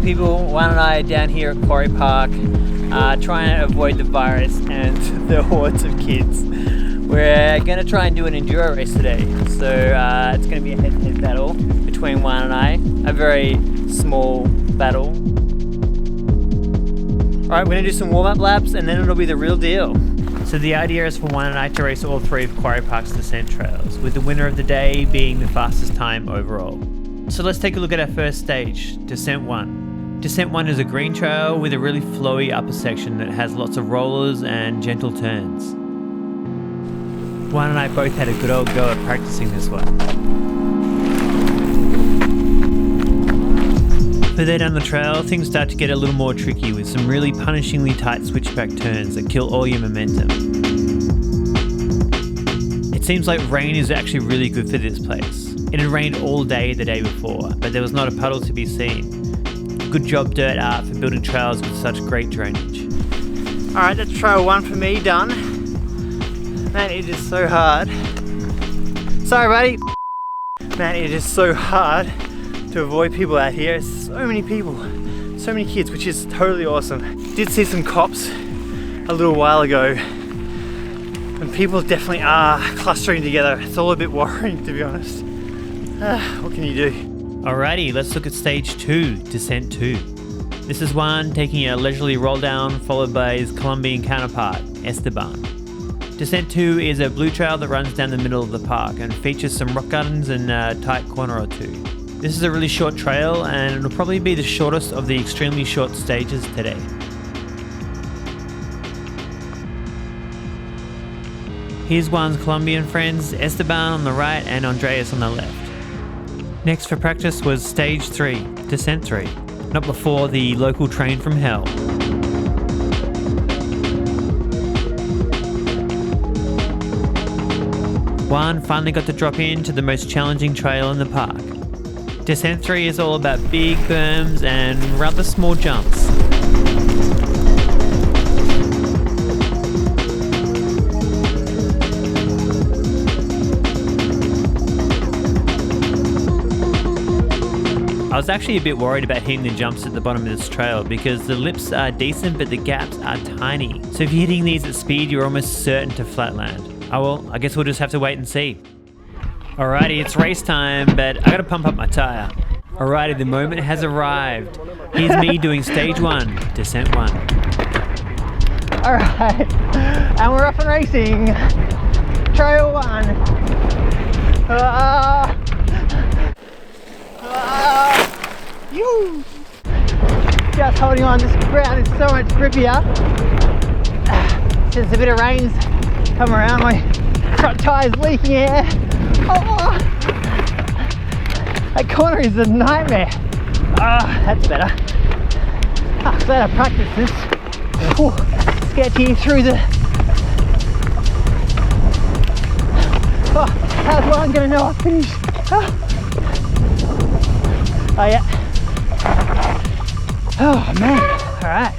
Hey people, Juan and I are down here at Quarry Park trying to avoid the virus and the hordes of kids. We're going to try and do an enduro race today, so it's going to be a head-to-head battle between Juan and I, a very small battle. Alright, we're going to do some warm-up laps and then it'll be the real deal. So the idea is for Juan and I to race all three of Quarry Park's descent trails, with the winner of the day being the fastest time overall. So let's take a look at our first stage, Descent 1. Descent 1 is a green trail with a really flowy upper section that has lots of rollers and gentle turns. Juan and I both had a good old go at practicing this one. Further down the trail, things start to get a little more tricky with some really punishingly tight switchback turns that kill all your momentum. It seems like rain is actually really good for this place. It had rained all day the day before, but there was not a puddle to be seen. Good job Dirt Art for building trails with such great drainage. Alright, that's trail 1 for me done. Man, it is so hard. Sorry buddy. Man, it is so hard to avoid people out here. There's so many people, so many kids, which is totally awesome. Did see some cops a little while ago, and people definitely are clustering together. It's all a bit worrying, to be honest. What can you do? Alrighty, let's look at stage 2, Descent 2. This is Juan taking a leisurely roll down, followed by his Colombian counterpart, Esteban. Descent 2 is a blue trail that runs down the middle of the park and features some rock gardens and a tight corner or two. This is a really short trail and it'll probably be the shortest of the extremely short stages today. Here's Juan's Colombian friends, Esteban on the right and Andreas on the left. Next for practice was stage 3, Descent 3, not before the local train from hell. Juan finally got to drop into the most challenging trail in the park. Descent 3 is all about big berms and rather small jumps. I was actually a bit worried about hitting the jumps at the bottom of this trail because the lips are decent but the gaps are tiny. So if you're hitting these at speed, you're almost certain to flatland. Oh well, I guess we'll just have to wait and see. Alrighty, it's race time, but I gotta pump up my tyre. Alrighty, the moment has arrived. Here's me doing stage 1, Descent 1. Alright, and we're off and racing. Trail 1. Just holding on, this ground is so much grippier. Since a bit of rain's come around, my front tyre's leaking air. Oh, that corner is a nightmare. That's better. Glad I practiced this. Sketchy through the... how's Juan gonna know I finished? Oh yeah. Oh man, alright.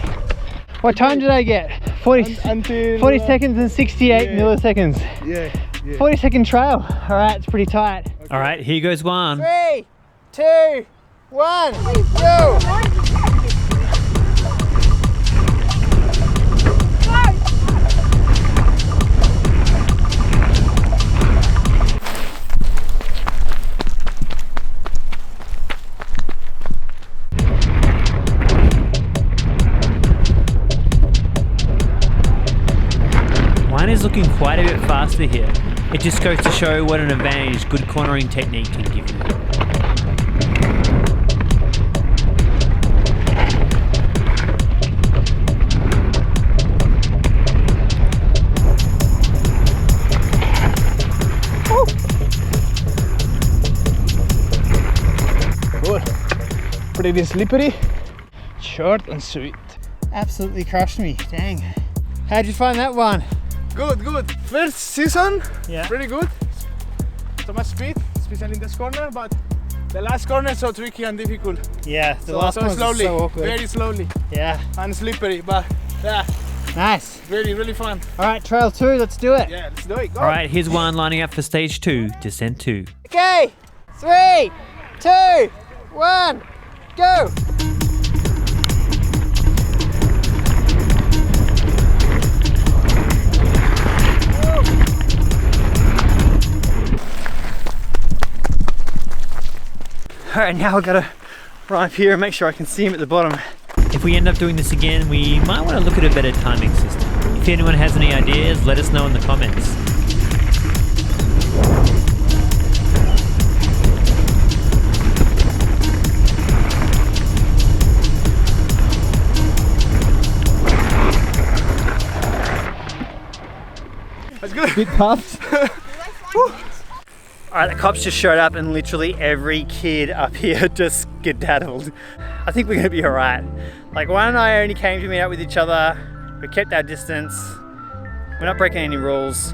What time did I get? 40 seconds and 68 milliseconds. Yeah. 40-second trail. Alright, it's pretty tight. Okay. Alright, here goes Juan. 3, 2, 1, go! Juan is looking quite a bit faster here. It just goes to show what an advantage good cornering technique can give you. Good. Pretty slippery, short and sweet. Absolutely crushed me, dang. How'd you find that one? Good. First season, Yeah. pretty good. So much speed, especially in this corner, but the last corner is so tricky and difficult. Yeah, the last one was slowly, so awkward. very slowly Yeah, and slippery, but yeah, nice. really fun. Alright, trail 2, let's do it. Yeah, let's do it. Go. Alright, here's Juan lining up for stage 2, Descent 2. Okay, 3, 2, 1, go! Alright, now I've got to run up here and make sure I can see him at the bottom. If we end up doing this again, we might want to look at a better timing system. If anyone has any ideas, let us know in the comments. That's good. Bit puffed. Alright, the cops just showed up and literally every kid up here just skedaddled. I think we're gonna be alright. Like, Juan and I only came to meet up with each other. We kept our distance. We're not breaking any rules.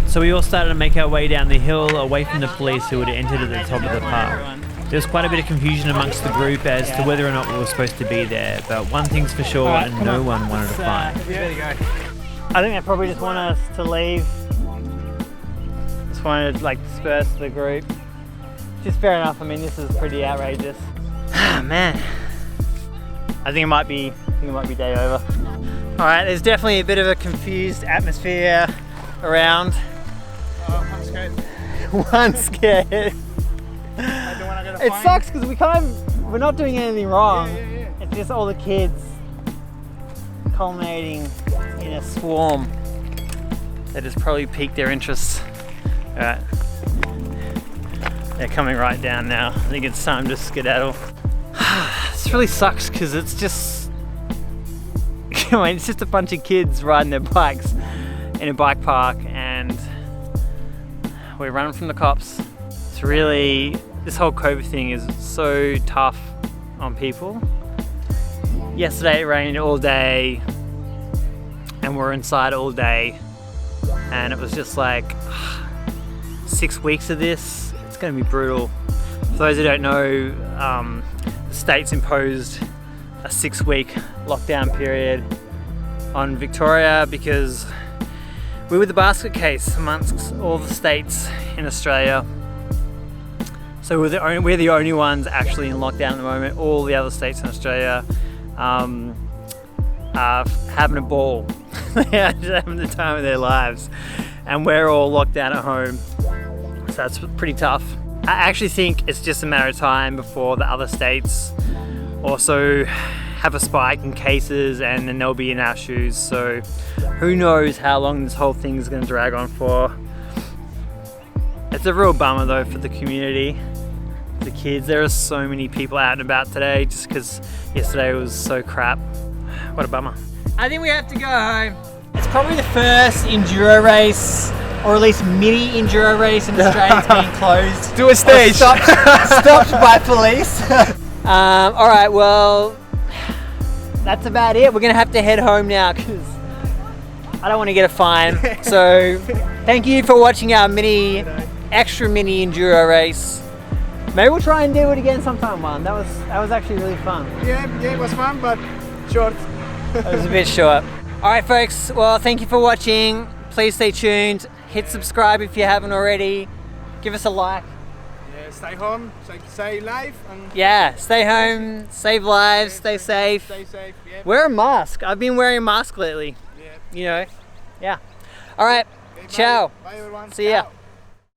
So we all started to make our way down the hill away from the police who had entered at the top of the park. There was quite a bit of confusion amongst the group as to whether or not we were supposed to be there, but one thing's for sure, and no one wanted to fight. There you go. I think they probably just want us to leave. Just wanted to like disperse the group. Just fair enough. I mean, this is pretty outrageous. Ah, man. I think it might be day over. All right, there's definitely a bit of a confused atmosphere around. I'm scared. One's scared. I don't want to get a It fine. sucks because we're not doing anything wrong. Yeah. It's just all the kids culminating in a swarm that has probably piqued their interest. All right, they're coming right down now. I think it's time to skedaddle. This really sucks because it's just, I mean, it's just a bunch of kids riding their bikes in a bike park, and we're running from the cops. It's really, this whole COVID thing is so tough on people. Yesterday it rained all day and we're inside all day, and it was just like 6 weeks of this. It's going to be brutal. For those who don't know, the state's imposed a 6-week lockdown period on Victoria because we were the basket case amongst all the states in Australia. So we're the only ones actually in lockdown at the moment. All the other states in Australia are having a ball. They're just having the time of their lives, and we're all locked down at home. So that's pretty tough. I actually think it's just a matter of time before the other states also have a spike in cases, and then they'll be in our shoes. So who knows how long this whole thing is going to drag on for. It's a real bummer though for the community, the kids. There are so many people out and about today just because yesterday was so crap. What a bummer. I think we have to go home. It's probably the first enduro race, or at least mini enduro race in Australia that's being closed. Do a stage. Stopped by police. All right, well, that's about it. We're gonna have to head home now because I don't want to get a fine. So thank you for watching our extra mini enduro race. Maybe we'll try and do it again sometime, Juan. That was actually really fun. Yeah, it was fun, but short. It was a bit short. All right, folks. Well, thank you for watching. Please stay tuned. Hit subscribe if you haven't already. Give us a like. Yeah, stay home, stay live, and Yeah, stay home, save lives, stay safe. Stay safe. Yeah. Wear a mask. I've been wearing a mask lately. Yeah. You know. Yeah. All right. Okay, bye. Ciao. Bye everyone. See ya. Ciao.